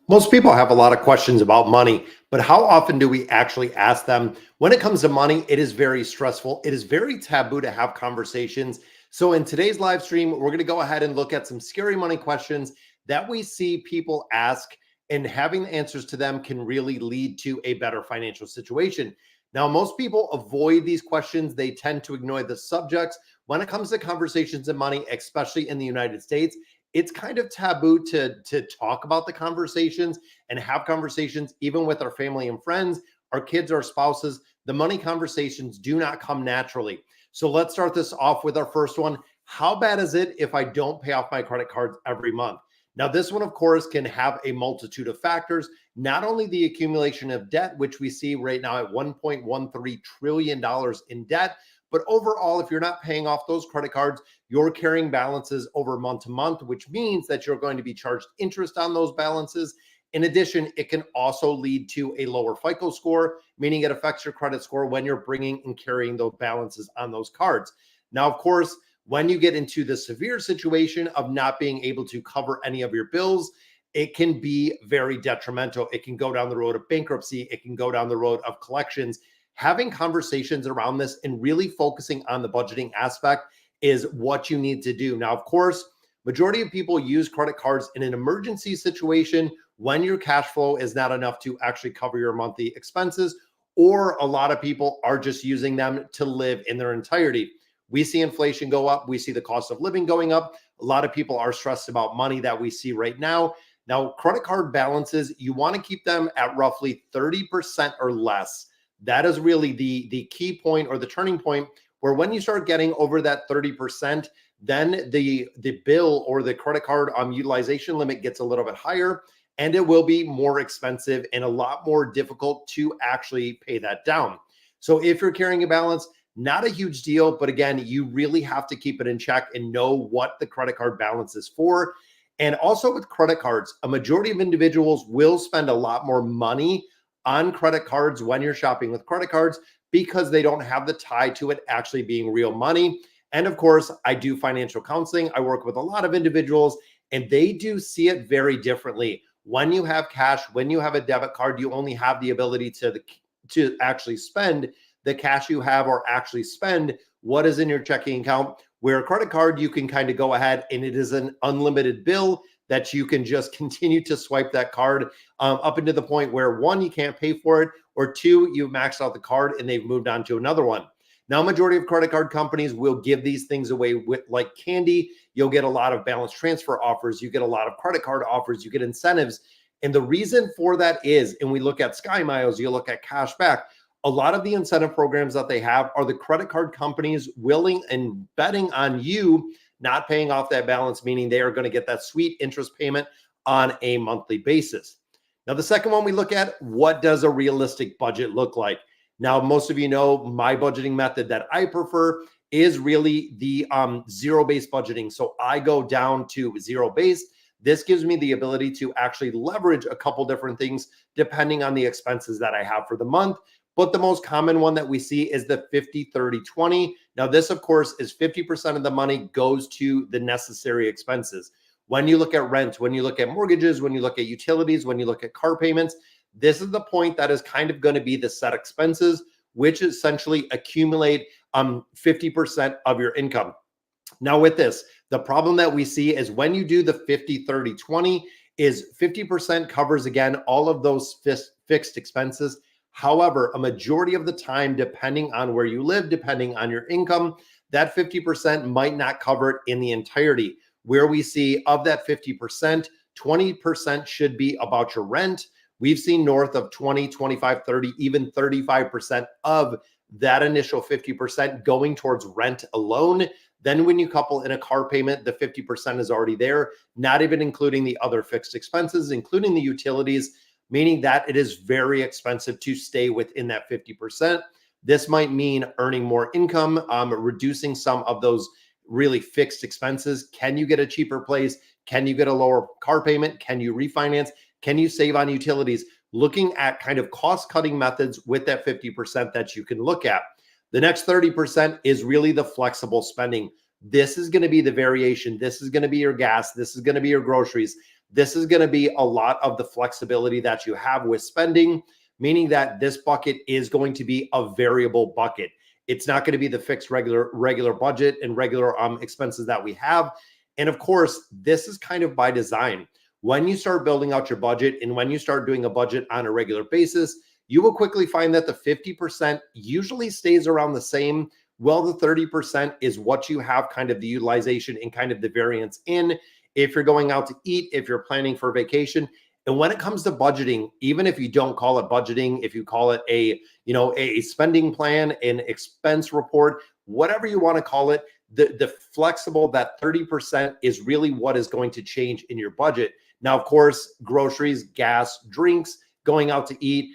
Most people have a lot of questions about money, but how often do we actually ask them? When it comes to money, it is very stressful. It is very taboo to have conversations. So, in today's live stream, we're going to go ahead and look at some scary money questions that we see people ask, and having the answers to them can really lead to a better financial situation. Now, most people avoid these questions, they tend to ignore the subjects. When it comes to conversations and money, especially in the United States, it's kind of taboo to talk about the conversations and have conversations even with our family and friends, our kids, our spouses. The money conversations do not come naturally. So let's start this off with our first one. How bad is it if I don't pay off my credit cards every month? Now, this one, of course, can have a multitude of factors, not only the accumulation of debt, which we see right now at $1.13 trillion in debt, but overall, if you're not paying off those credit cards, you're carrying balances over month to month, which means that you're going to be charged interest on those balances. In addition, it can also lead to a lower FICO score, meaning it affects your credit score when you're bringing and carrying those balances on those cards. Now, of course, when you get into the severe situation of not being able to cover any of your bills, it can be very detrimental. It can go down the road of bankruptcy. It can go down the road of collections. Having conversations around this and really focusing on the budgeting aspect is what you need to do. Now, of course, majority of people use credit cards in an emergency situation when your cash flow is not enough to actually cover your monthly expenses, or a lot of people are just using them to live in their entirety. We see inflation go up. We see the cost of living going up. A lot of people are stressed about money that we see right now. Now, credit card balances, you want to keep them at roughly 30% or less. That is really the key point or the turning point, where when you start getting over that 30%, then the bill or the credit card utilization limit gets a little bit higher, and it will be more expensive and a lot more difficult to actually pay that down. So if you're carrying a balance, not a huge deal, but again, you really have to keep it in check and know what the credit card balance is for. And also with credit cards, a majority of individuals will spend a lot more money on credit cards when you're shopping with credit cards because they don't have the tie to it actually being real money. And of course, I do financial counseling. I work with a lot of individuals, and they do see it very differently. When you have cash, when you have a debit card, you only have the ability to actually spend the cash you have, or actually spend what is in your checking account. Where a credit card, you can kind of go ahead and it is an unlimited bill that you can just continue to swipe that card up into the point where, one, you can't pay for it, or two, you've maxed out the card and they've moved on to another one. Now, majority of credit card companies will give these things away with like candy. You'll get a lot of balance transfer offers. You get a lot of credit card offers. You get incentives. And the reason for that is, and we look at Sky Miles, you look at cash back, a lot of the incentive programs that they have are the credit card companies willing and betting on you not paying off that balance, meaning they are going to get that sweet interest payment on a monthly basis. Now, the second one we look at, what does a realistic budget look like? Now, most of you know my budgeting method that I prefer is really the zero-based budgeting. So I go down to zero-based. This gives me the ability to actually leverage a couple different things depending on the expenses that I have for the month. But the most common one that we see is the 50-30-20. Now, this, of course, is 50% of the money goes to the necessary expenses. When you look at rent, when you look at mortgages, when you look at utilities, when you look at car payments, this is the point that is kind of going to be the set expenses, which essentially accumulate 50% of your income. Now, with this, the problem that we see is when you do the 50-30-20 is 50% covers, again, all of those fixed expenses. However, a majority of the time, depending on where you live, depending on your income, that 50% might not cover it in the entirety. Where we see of that 50%, 20% should be about your rent. We've seen north of 20, 25, 30, even 35% of that initial 50% going towards rent alone. Then when you couple in a car payment, the 50% is already there, not even including the other fixed expenses, including the utilities, meaning that it is very expensive to stay within that 50%. This might mean earning more income, reducing some of those really fixed expenses. Can you get a cheaper place? Can you get a lower car payment? Can you refinance? Can you save on utilities? Looking at kind of cost-cutting methods with that 50% that you can look at. The next 30% is really the flexible spending. This is going to be the variation. This is going to be your gas. This is going to be your groceries. This is going to be a lot of the flexibility that you have with spending, meaning that this bucket is going to be a variable bucket. It's not going to be the fixed regular budget and regular expenses that we have. And of course, this is kind of by design. When you start building out your budget and when you start doing a budget on a regular basis, you will quickly find that the 50% usually stays around the same. Well, the 30% is what you have kind of the utilization and kind of the variance in. If you're going out to eat, if you're planning for vacation. And when it comes to budgeting, even if you don't call it budgeting, if you call it a spending plan, an expense report, whatever you want to call it, the flexible, that 30% is really what is going to change in your budget. Now, of course, groceries, gas, drinks, going out to eat,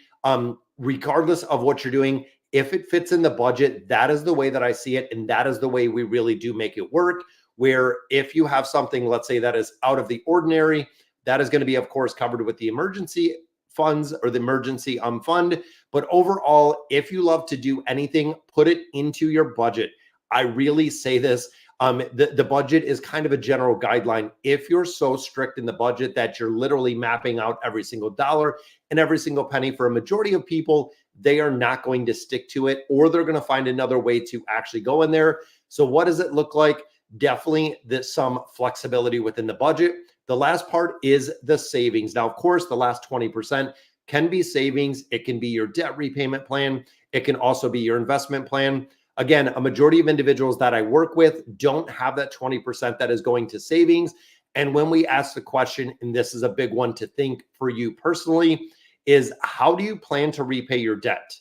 regardless of what you're doing, if it fits in the budget, that is the way that I see it. And that is the way we really do make it work. Where if you have something, let's say that is out of the ordinary, that is going to be, of course, covered with the emergency funds or the emergency fund. But overall, if you love to do anything, put it into your budget. I really say this. The budget is kind of a general guideline. If you're so strict in the budget that you're literally mapping out every single dollar and every single penny, for a majority of people, they are not going to stick to it, or they're going to find another way to actually go in there. So what does it look like? Definitely there's some flexibility within the budget. The last part is the savings. Now, of course, the last 20% can be savings. It can be your debt repayment plan. It can also be your investment plan. Again, a majority of individuals that I work with don't have that 20% that is going to savings. And when we ask the question, and this is a big one to think for you personally, is how do you plan to repay your debt?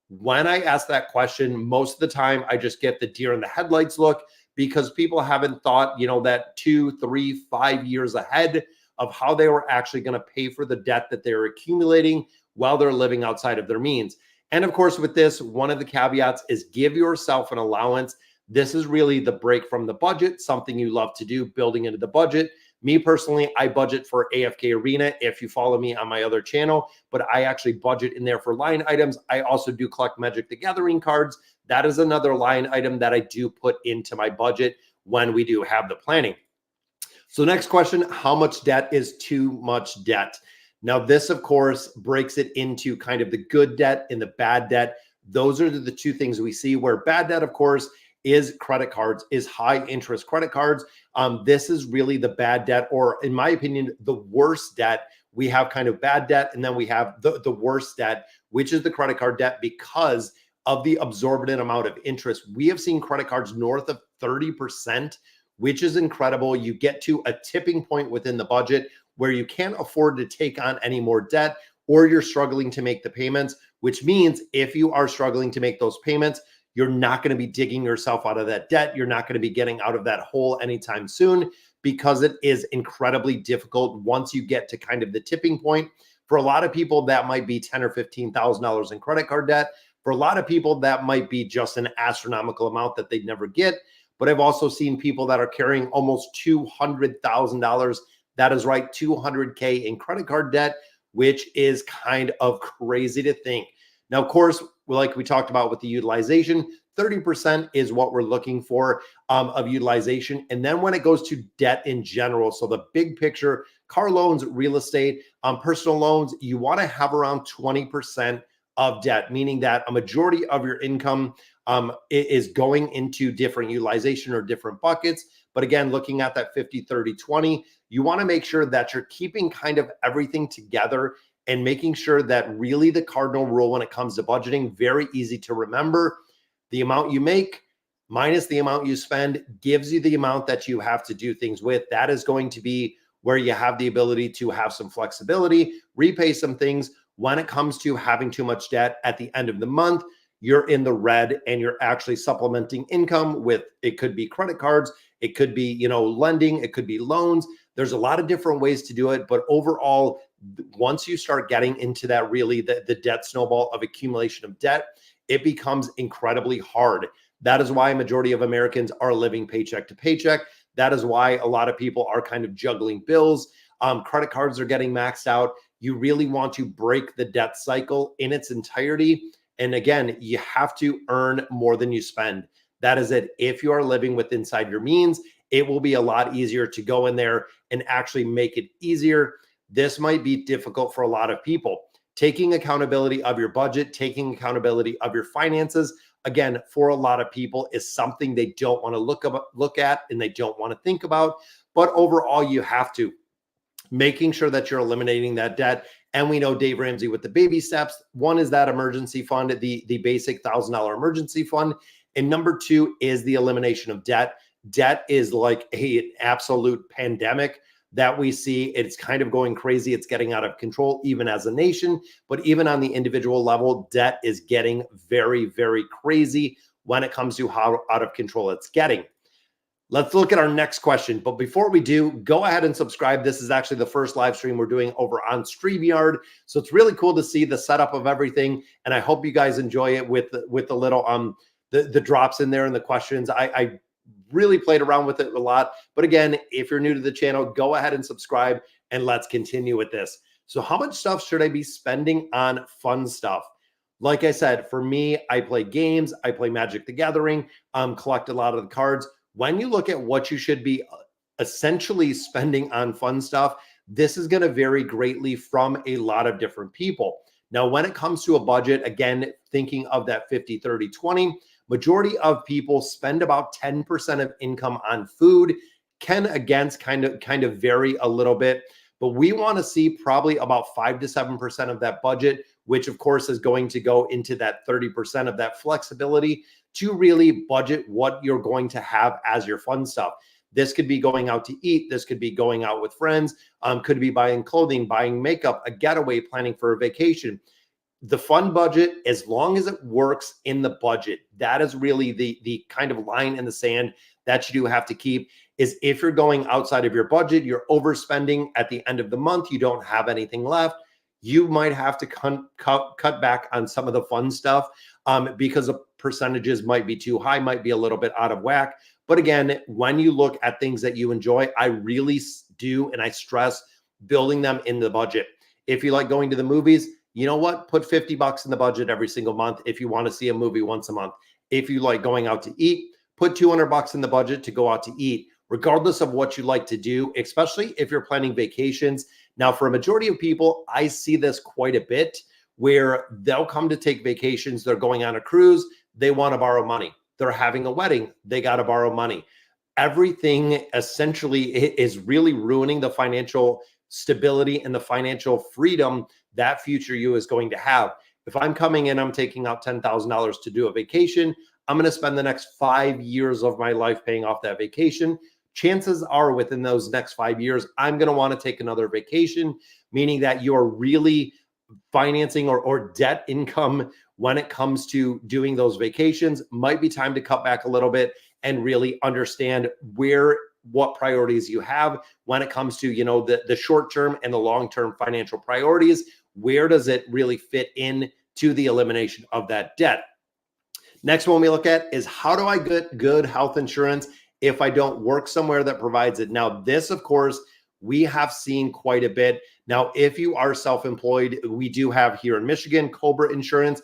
When I ask that question, most of the time I just get the deer in the headlights look, because people haven't thought, that 2, 3, 5 years ahead of how they were actually going to pay for the debt that they're accumulating while they're living outside of their means. And of course, with this, one of the caveats is give yourself an allowance. This is really the break from the budget, something you love to do, building into the budget. Me personally, I budget for AFK Arena if you follow me on my other channel, but I actually budget in there for line items. I also do collect Magic the Gathering cards. That is another line item that I do put into my budget when we do have the planning. So next question, how much debt is too much debt? Now, this, of course, breaks it into kind of the good debt and the bad debt. Those are the two things we see, where bad debt, of course, is credit cards, is high interest credit cards. This is really the bad debt, or in my opinion, the worst debt. We have kind of bad debt, and then we have the worst debt, which is the credit card debt, because of the absorbent amount of interest. We have seen credit cards north of 30%, which is incredible. You get to a tipping point within the budget where you can't afford to take on any more debt, or you're struggling to make the payments, which means if you are struggling to make those payments, you're not going to be digging yourself out of that debt. You're not going to be getting out of that hole anytime soon, because it is incredibly difficult once you get to kind of the tipping point. For a lot of people, that might be $10,000 or $15,000 in credit card debt. For a lot of people, that might be just an astronomical amount that they'd never get. But I've also seen people that are carrying almost $200,000. That is right, $200K in credit card debt, which is kind of crazy to think. Now, of course, like we talked about with the utilization, 30% is what we're looking for of utilization. And then when it goes to debt in general, so the big picture, car loans, real estate, personal loans, you want to have around 20% of debt, meaning that a majority of your income is going into different utilization or different buckets. But again, looking at that 50, 30, 20, you want to make sure that you're keeping kind of everything together and making sure that really the cardinal rule when it comes to budgeting, very easy to remember, the amount you make minus the amount you spend gives you the amount that you have to do things with. That is going to be where you have the ability to have some flexibility, repay some things. When it comes to having too much debt at the end of the month, you're in the red and you're actually supplementing income with, it could be credit cards, it could be, lending, it could be loans. There's a lot of different ways to do it. But overall, once you start getting into that, really the debt snowball of accumulation of debt, it becomes incredibly hard. That is why a majority of Americans are living paycheck to paycheck. That is why a lot of people are kind of juggling bills. Credit cards are getting maxed out. You really want to break the debt cycle in its entirety. And again, you have to earn more than you spend. That is it. If you are living with inside your means it will be a lot easier to go in there and actually make it easier. This might be difficult for a lot of people. Taking accountability of your budget, taking accountability of your finances, again, for a lot of people is something they don't want to look at and they don't want to think about. But overall, you have to making sure that you're eliminating that debt. And we know Dave Ramsey with the baby steps. One is that emergency fund, the basic $1,000 emergency fund. And number two is the elimination of debt. Debt is like an absolute pandemic that we see. It's kind of going crazy. It's getting out of control, even as a nation. But even on the individual level, debt is getting very, very crazy when it comes to how out of control it's getting. Let's look at our next question. But before we do, go ahead and subscribe. This is actually the first live stream we're doing over on StreamYard. So it's really cool to see the setup of everything. And I hope you guys enjoy it with the little the drops in there and the questions. I really played around with it a lot. But again, if you're new to the channel, go ahead and subscribe and let's continue with this. So how much stuff should I be spending on fun stuff? Like I said, for me, I play games. I play Magic the Gathering, collect a lot of the cards. When you look at what you should be essentially spending on fun stuff, this is going to vary greatly from a lot of different people. Now, when it comes to a budget, again, thinking of that 50, 30, 20, majority of people spend about 10% of income on food. Can again kind of vary a little bit, but we want to see probably about 5 to 7% of that budget, which of course is going to go into that 30% of that flexibility to really budget what you're going to have as your fun stuff. This could be going out to eat. This could be going out with friends. Could be buying clothing, buying makeup, a getaway, planning for a vacation. The fun budget, as long as it works in the budget, that is really the kind of line in the sand that you do have to keep. Is if you're going outside of your budget, you're overspending at the end of the month, you don't have anything left, you might have to cut back on some of the fun stuff because the percentages might be too high, might be a little bit out of whack. But again, when you look at things that you enjoy, I really do, and I stress building them in the budget. If you like going to the movies, you know what? Put $50 in the budget every single month if you want to see a movie once a month. If you like going out to eat, put $200 in the budget to go out to eat, regardless of what you like to do, especially if you're planning vacations. Now, for a majority of people, I see this quite a bit where they'll come to take vacations. They're going on a cruise. They want to borrow money. They're having a wedding. They got to borrow money. Everything essentially is really ruining the financial stability and the financial freedom that future you is going to have. If I'm coming in, I'm taking out $10,000 to do a vacation, I'm going to spend the next 5 years of my life paying off that vacation. Chances are within those next 5 years, I'm going to want to take another vacation, meaning that you're really financing or debt income when it comes to doing those vacations. Might be time to cut back a little bit and really understand what priorities you have when it comes to, the short-term and the long-term financial priorities. Where does it really fit in to the elimination of that debt? Next one we look at is, how do I get good health insurance if I don't work somewhere that provides it? Now, this, of course, we have seen quite a bit. Now, if you are self-employed, we do have here in Michigan, Cobra Insurance.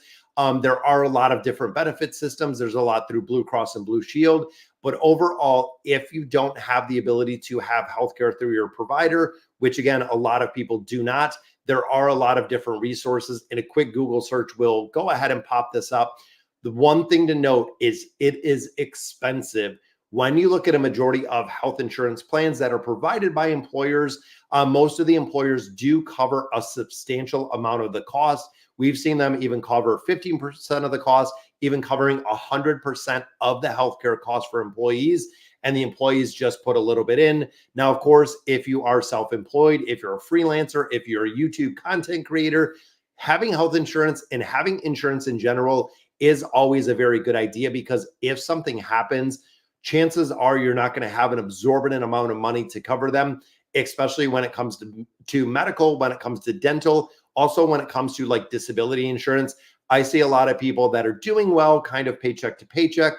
There are a lot of different benefit systems. There's a lot through Blue Cross and Blue Shield. But overall, if you don't have the ability to have healthcare through your provider, which again, a lot of people do not, there are a lot of different resources. In a quick Google search, we'll go ahead and pop this up. The one thing to note is it is expensive. When you look at a majority of health insurance plans that are provided by employers, most of the employers do cover a substantial amount of the cost. We've seen them even cover 15% of the cost, even covering 100% of the healthcare cost for employees, and the employees just put a little bit in. Now, of course, if you are self-employed, if you're a freelancer, if you're a YouTube content creator, having health insurance and having insurance in general is always a very good idea, because if something happens, chances are you're not going to have an absorbent amount of money to cover them, especially when it comes to medical, when it comes to dental, also when it comes to like disability insurance. I see a lot of people that are doing well, kind of paycheck to paycheck,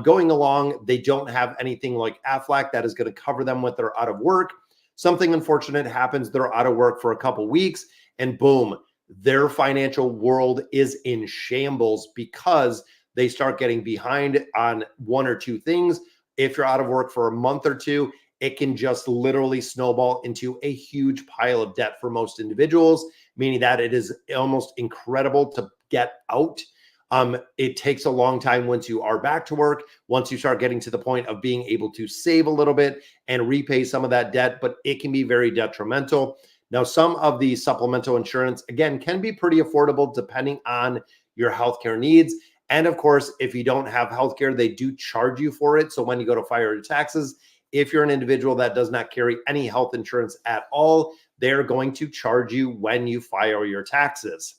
going along. They don't have anything like Aflac that is going to cover them when they're out of work. Something unfortunate happens, they're out of work for a couple weeks, and boom, their financial world is in shambles because they start getting behind on one or two things. if you're out of work for a month or two, it can just literally snowball into a huge pile of debt for most individuals, meaning that it is almost incredible to get out. It takes a long time once you are back to work, once you start getting to the point of being able to save a little bit and repay some of that debt, but it can be very detrimental. Now, some of the supplemental insurance, again, can be pretty affordable depending on your healthcare needs. And of course, if you don't have healthcare, they do charge you for it. So when you go to file your taxes, if you're an individual that does not carry any health insurance at all, they're going to charge you when you file your taxes.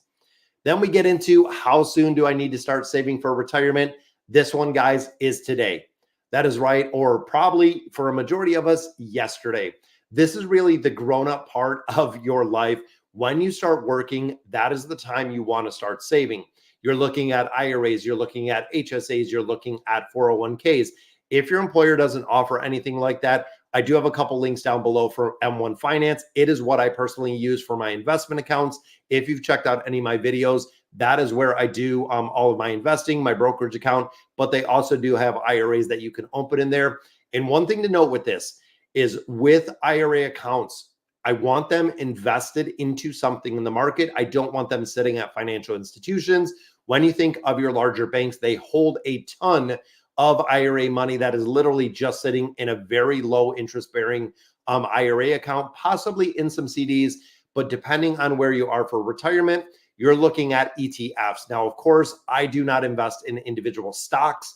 Then we get into how soon do I need to start saving for retirement? This one, guys, is today. That is right, or probably for a majority of us, yesterday. This is really the grown-up part of your life. When you start working, that is the time you want to start saving. You're looking at IRAs, you're looking at HSAs, you're looking at 401ks. If your employer doesn't offer anything like that, I do have a couple links down below for M1 Finance. It is what I personally use for my investment accounts. If you've checked out any of my videos, that is where I do all of my investing, my brokerage account, but they also do have IRAs that you can open in there. And one thing to note with this is with IRA accounts, I want them invested into something in the market. I don't want them sitting at financial institutions. When you think of your larger banks, they hold a ton of IRA money that is literally just sitting in a very low interest bearing IRA account, possibly in some CDs, but depending on where you are for retirement, you're looking at ETFs. Now, of course, I do not invest in individual stocks.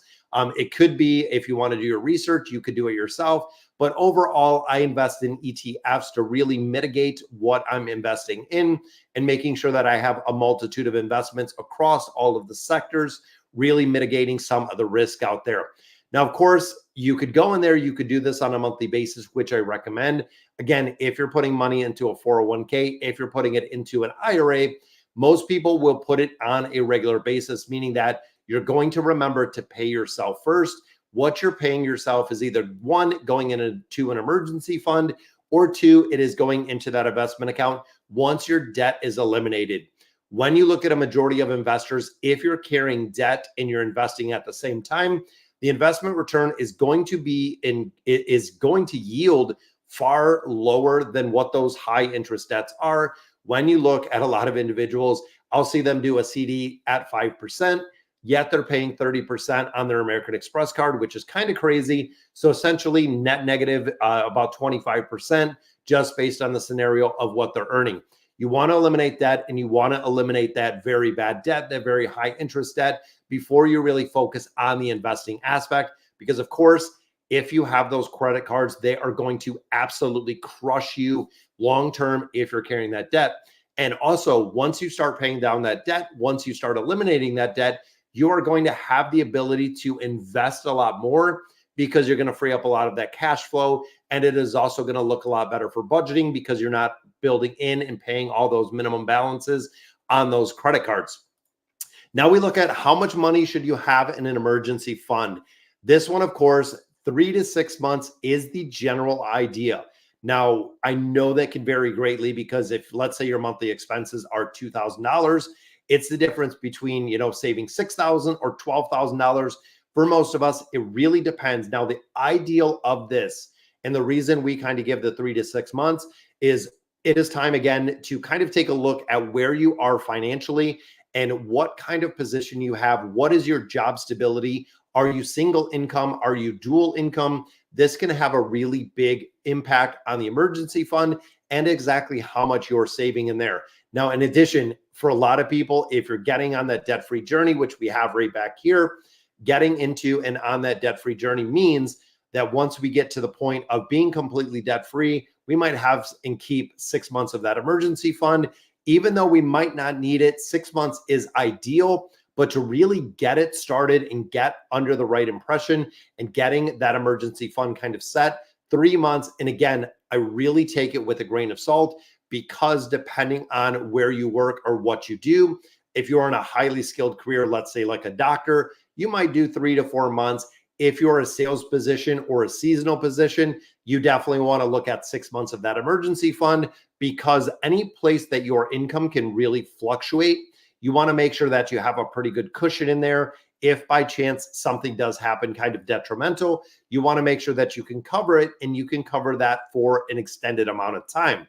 It could be, if you want to do your research, you could do it yourself. But overall, I invest in ETFs to really mitigate what I'm investing in and making sure that I have a multitude of investments across all of the sectors, really mitigating some of the risk out there. Now, of course, you could go in there, you could do this on a monthly basis, which I recommend. Again, if you're putting money into a 401k, if you're putting it into an IRA, most people will put it on a regular basis, meaning that you're going to remember to pay yourself first. What you're paying yourself is either one, going into an emergency fund, or two, it is going into that investment account once your debt is eliminated. When you look at a majority of investors, if you're carrying debt and you're investing at the same time, the investment return is going to yield far lower than what those high interest debts are. When you look at a lot of individuals, I'll see them do a CD at 5%, yet they're paying 30% on their American Express card, which is kind of crazy. So essentially net negative about 25% just based on the scenario of what they're earning. You want to eliminate that, and you want to eliminate that very bad debt, that very high interest debt, before you really focus on the investing aspect. Because of course, if you have those credit cards, they are going to absolutely crush you long-term if you're carrying that debt. And also, once you start paying down that debt, once you start eliminating that debt, you are going to have the ability to invest a lot more because you're going to free up a lot of that cash flow. And it is also going to look a lot better for budgeting because you're not building in and paying all those minimum balances on those credit cards. Now we look at how much money should you have in an emergency fund. This one, of course, 3 to 6 months is the general idea. Now, I know that can vary greatly because if, let's say, your monthly expenses are $2,000, it's the difference between, saving $6,000 or $12,000. For most of us, it really depends. Now, the ideal of this, and the reason we kind of give the 3 to 6 months, is it is time again to kind of take a look at where you are financially and what kind of position you have. What is your job stability? Are you single income? Are you dual income? This can have a really big impact on the emergency fund and exactly how much you're saving in there. Now, in addition, for a lot of people, if you're getting on that debt-free journey, which we have right back here, getting into and on that debt-free journey means that once we get to the point of being completely debt-free, we might have and keep 6 months of that emergency fund. Even though we might not need it, 6 months is ideal. But to really get it started and get under the right impression and getting that emergency fund kind of set, 3 months. And again, I really take it with a grain of salt because depending on where you work or what you do, if you're in a highly skilled career, let's say like a doctor, you might do 3 to 4 months. If you're a sales position or a seasonal position, you definitely want to look at 6 months of that emergency fund because any place that your income can really fluctuate, you want to make sure that you have a pretty good cushion in there if by chance something does happen kind of detrimental, you want to make sure that you can cover it, and you can cover that for an extended amount of time.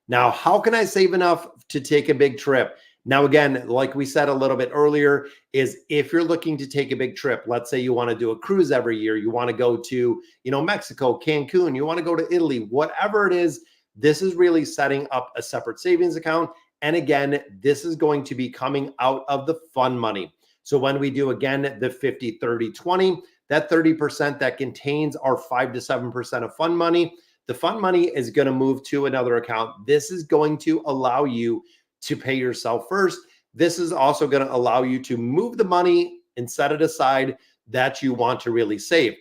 Now, how can I save enough to take a big trip? Now, again, like we said a little bit earlier, is if you're looking to take a big trip, let's say you want to do a cruise every year, you want to go to, Mexico, Cancun, you want to go to Italy, whatever it is, this is really setting up a separate savings account. And again, this is going to be coming out of the fun money. So when we do, again, the 50, 30, 20, that 30% that contains our 5 to 7% of fun money, the fund money is going to move to another account. This is going to allow you to pay yourself first. This is also going to allow you to move the money and set it aside that you want to really save.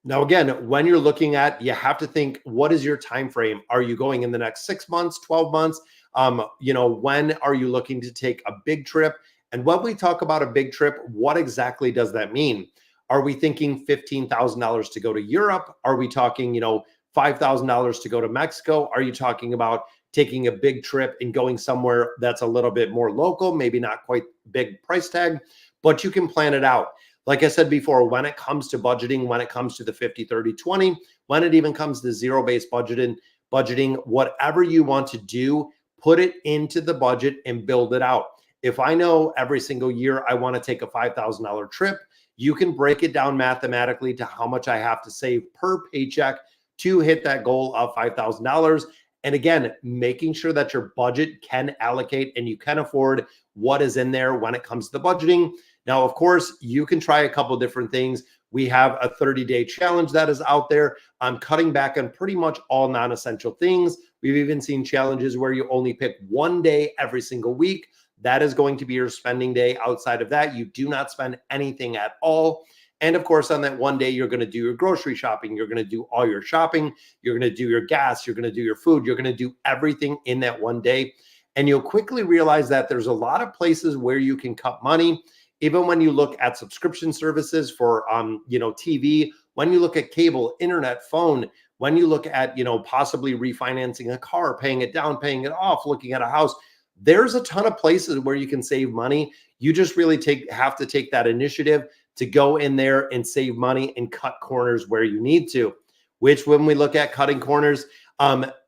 Now, again, when you're looking at, you have to think, what is your time frame? Are you going in the next 6 months, 12 months? When are you looking to take a big trip? And when we talk about a big trip, what exactly does that mean? Are we thinking $15,000 to go to Europe? Are we talking, $5,000 to go to Mexico? Are you talking about taking a big trip and going somewhere that's a little bit more local, maybe not quite big price tag, but you can plan it out? Like I said before, when it comes to budgeting, when it comes to the 50, 30, 20, when it even comes to zero-based budgeting, whatever you want to do, put it into the budget and build it out. If I know every single year I want to take a $5,000 trip, you can break it down mathematically to how much I have to save per paycheck to hit that goal of $5,000. And again, making sure that your budget can allocate and you can afford what is in there when it comes to the budgeting. Now, of course, you can try a couple different things. We have a 30-day challenge that is out there. I'm cutting back on pretty much all non-essential things. We've even seen challenges where you only pick one day every single week. That is going to be your spending day. Outside of that, you do not spend anything at all. And of course, on that one day, you're going to do your grocery shopping. You're going to do all your shopping. You're going to do your gas. You're going to do your food. You're going to do everything in that one day. And you'll quickly realize that there's a lot of places where you can cut money. Even when you look at subscription services for, TV, when you look at cable, internet, phone, when you look at, possibly refinancing a car, paying it down, paying it off, looking at a house, there's a ton of places where you can save money. You just really have to take that initiative to go in there and save money and cut corners where you need to, which when we look at cutting corners,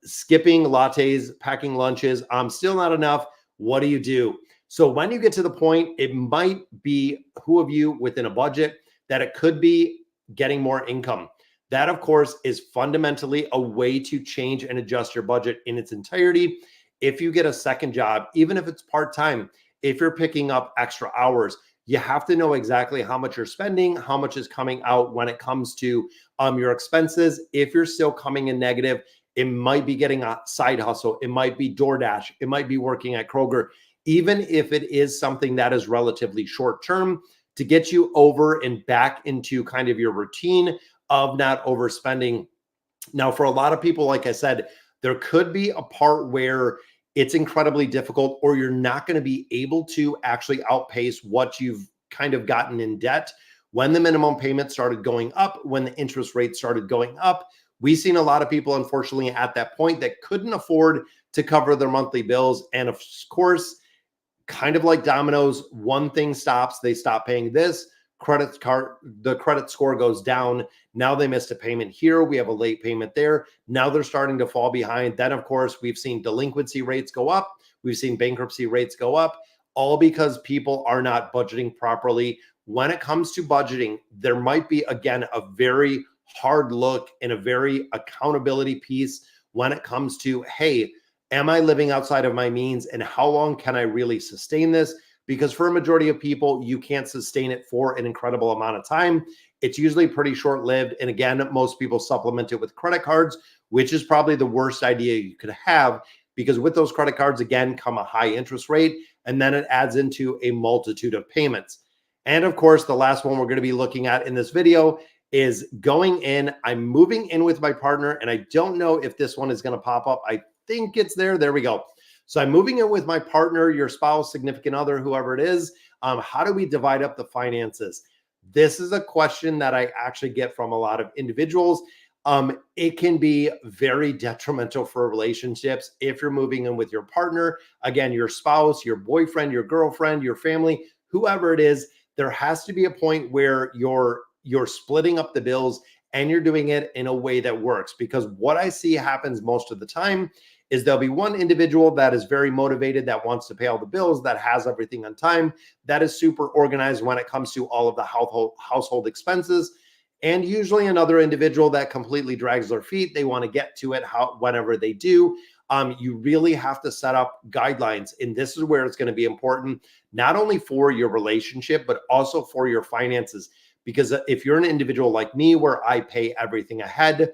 skipping lattes, packing lunches, still not enough. What do you do? So when you get to the point, it might be who of you within a budget that it could be getting more income. That, of course, is fundamentally a way to change and adjust your budget in its entirety. If you get a second job, even if it's part-time, if you're picking up extra hours, you have to know exactly how much you're spending, how much is coming out when it comes to your expenses. If you're still coming in negative, it might be getting a side hustle. It might be DoorDash. It might be working at Kroger. Even if it is something that is relatively short term, to get you over and back into kind of your routine of not overspending. Now, for a lot of people, like I said, there could be a part where it's incredibly difficult, or you're not going to be able to actually outpace what you've kind of gotten in debt. When the minimum payment started going up, when the interest rate started going up, we've seen a lot of people, unfortunately, at that point that couldn't afford to cover their monthly bills. And of course, kind of like dominoes, one thing stops, they stop paying this the credit score goes down. Now they missed a payment here. We have a late payment there. Now they're starting to fall behind. Then, of course, we've seen delinquency rates go up. We've seen bankruptcy rates go up, all because people are not budgeting properly. When it comes to budgeting, there might be, again, a very hard look and a very accountability piece when it comes to, hey, am I living outside of my means, and how long can I really sustain this? Because for a majority of people, you can't sustain it for an incredible amount of time. It's usually pretty short-lived. And again, most people supplement it with credit cards, which is probably the worst idea you could have, because with those credit cards, again, come a high interest rate, and then it adds into a multitude of payments. And of course, the last one we're going to be looking at in this video is going in. I'm moving in with my partner, and I don't know if this one is going to pop up. I think it's there. There we go. So I'm moving in with my partner, your spouse, significant other, whoever it is. How do we divide up the finances? This is a question that I actually get from a lot of individuals. It can be very detrimental for relationships if you're moving in with your partner, again, your spouse, your boyfriend, your girlfriend, your family, whoever it is. there has to be a point where you're splitting up the bills and you're doing it in a way that works. Because what I see happens most of the time is there'll be one individual that is very motivated, that wants to pay all the bills, that has everything on time, that is super organized when it comes to all of the household expenses. And usually another individual that completely drags their feet. They want to get to it whenever they do. You really have to set up guidelines. And this is where it's going to be important, not only for your relationship, but also for your finances. Because if you're an individual like me, where I pay everything ahead,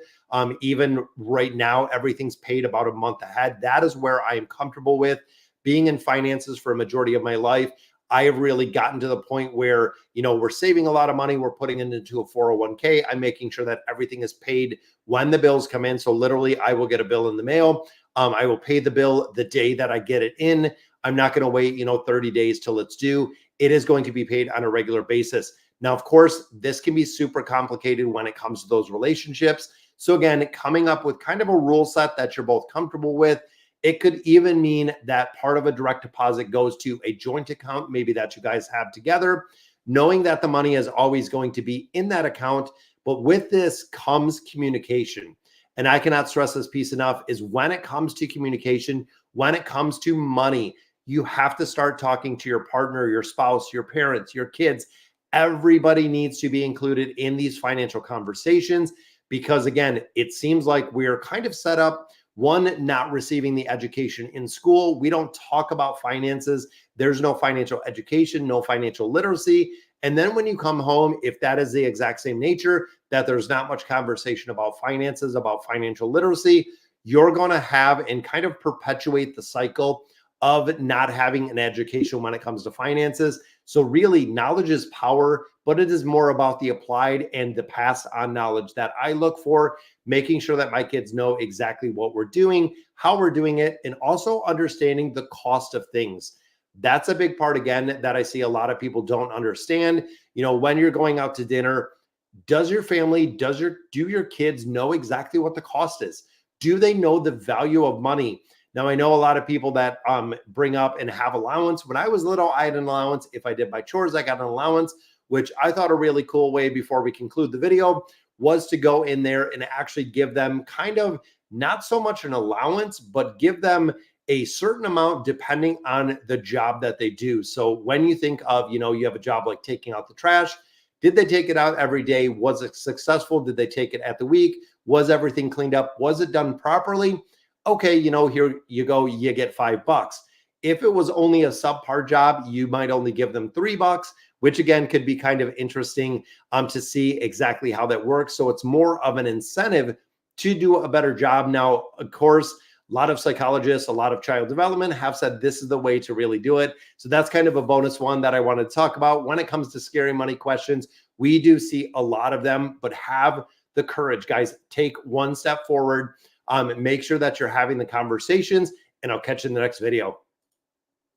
even right now, everything's paid about a month ahead. That is where I am comfortable with being in finances for a majority of my life. I have really gotten to the point where, we're saving a lot of money. We're putting it into a 401k. I'm making sure that everything is paid when the bills come in. So literally, I will get a bill in the mail. I will pay the bill the day that I get it in. I'm not going to wait, 30 days till it's due. It is going to be paid on a regular basis. Now, of course, this can be super complicated when it comes to those relationships. So again, coming up with kind of a rule set that you're both comfortable with. It could even mean that part of a direct deposit goes to a joint account, maybe that you guys have together, knowing that the money is always going to be in that account. But with this comes communication. And I cannot stress this piece enough, is when it comes to communication, when it comes to money, you have to start talking to your partner, your spouse, your parents, your kids. Everybody needs to be included in these financial conversations, because again, it seems like we're kind of set up, one, not receiving the education in school. We don't talk about finances. There's no financial education, no financial literacy. And then when you come home, if that is the exact same nature, that there's not much conversation about finances, about financial literacy, you're going to have and kind of perpetuate the cycle of not having an education when it comes to finances. So really, knowledge is power, but it is more about the applied and the passed on knowledge that I look for, making sure that my kids know exactly what we're doing, how we're doing it, and also understanding the cost of things. That's a big part, again, that I see a lot of people don't understand. When you're going out to dinner, does your family, do your kids know exactly what the cost is? Do they know the value of money? Now, I know a lot of people that bring up and have allowance. When I was little, I had an allowance. If I did my chores, I got an allowance, which I thought a really cool way, before we conclude the video, was to go in there and actually give them kind of not so much an allowance, but give them a certain amount depending on the job that they do. So when you think of, you have a job like taking out the trash, did they take it out every day? Was it successful? Did they take it at the week? Was everything cleaned up? Was it done properly? Okay, here you go, you get $5. If it was only a subpar job, you might only give them $3, which again could be kind of interesting to see exactly how that works. So it's more of an incentive to do a better job. Now, of course, a lot of psychologists, a lot of child development have said this is the way to really do it. So that's kind of a bonus one that I wanted to talk about. When it comes to scary money questions, we do see a lot of them, but have the courage, guys. Take one step forward. Make sure that you're having the conversations, and I'll catch you in the next video.